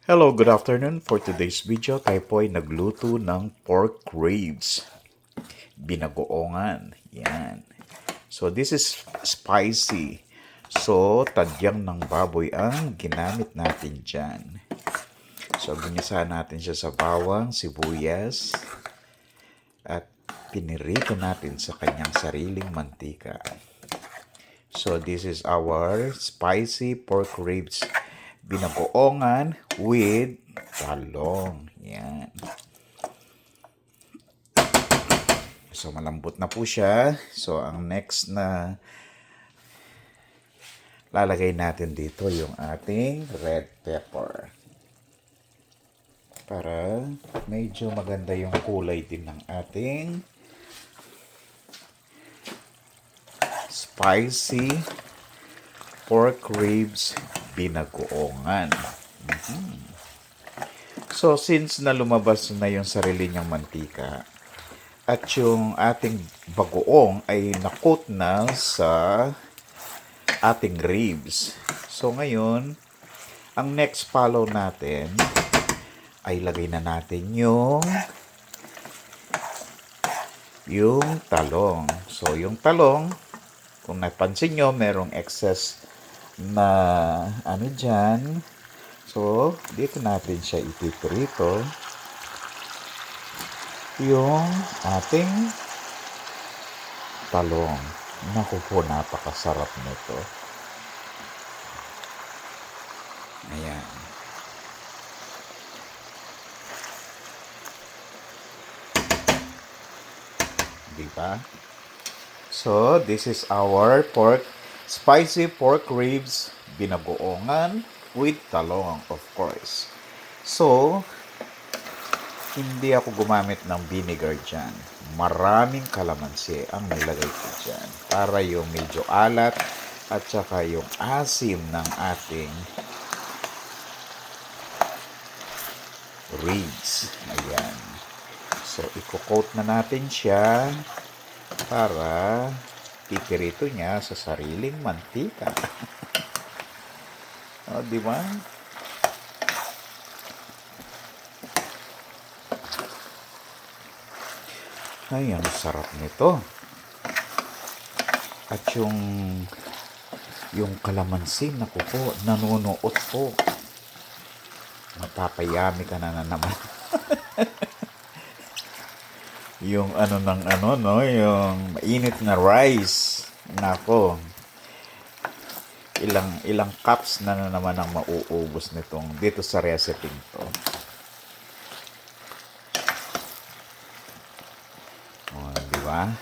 Hello, good afternoon. For today's video, tayo po ay nagluto ng pork ribs. Binagoongan. Yan. So, this is spicy. So, tadyang ng baboy ang ginamit natin dyan. So, ginisa natin siya sa bawang, sibuyas, at pinirito natin sa kanyang sariling mantika. So, this is our spicy pork ribs binagoongan with talong. Yan. So, malambot na po siya. So, ang next na lalagay natin dito yung ating red pepper. Para medyo maganda yung kulay din ng ating spicy pork ribs binagoongan. So, since na lumabas na yung sarili niyang mantika at yung ating bagoong ay nakot na sa ating ribs. So, ngayon, ang next follow natin ay lagay na natin yung talong. So, yung talong, kung napansin nyo, merong excess na ano dyan. So, dito natin siya ipiprito. Yung ating talong. Naku po, napakasarap nito. Ayan. Diba? So, this is our spicy pork ribs binagoongan with talong, of course. So, hindi ako gumamit ng vinegar dyan. Maraming kalamansi ang nilagay ko dyan. Para yung medyo alat at saka yung asim ng ating ribs. Ayan. So, i-coat na natin siya para pipirito niya sa sariling mantika. O, di ba? Ay, ang sarap nito. At yung kalamansi, naku po, nanunuot po. Mapapayami ka na naman. Yung ano ng ano, no? Yung mainit na rice. Nako. Ilang cups na naman ang mauubos nitong dito sa recipe to. Oh, di ba?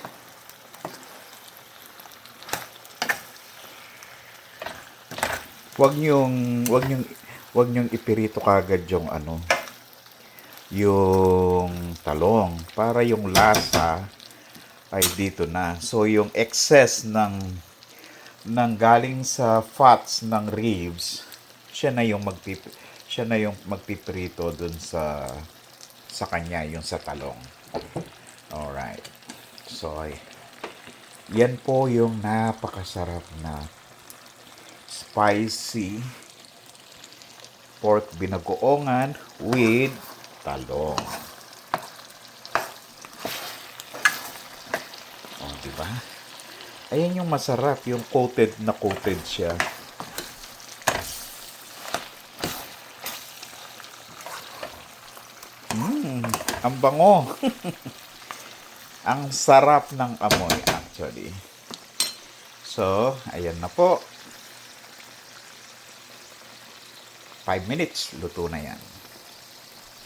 Wag niyong ipirito kagad yung ano, yung talong para yung lasa ay dito na. So yung excess ng galing sa fats ng ribs, siya na yung magpiprito dun sa kanya, yung sa talong. Alright. So, yan po yung napakasarap na spicy pork binagoongan with talong. Oh, diba? Ayan yung masarap, yung coated siya. Ang bango. Ang sarap ng amoy actually. So, ayan na po. 5 minutes, luto na yan.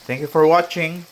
Thank you for watching.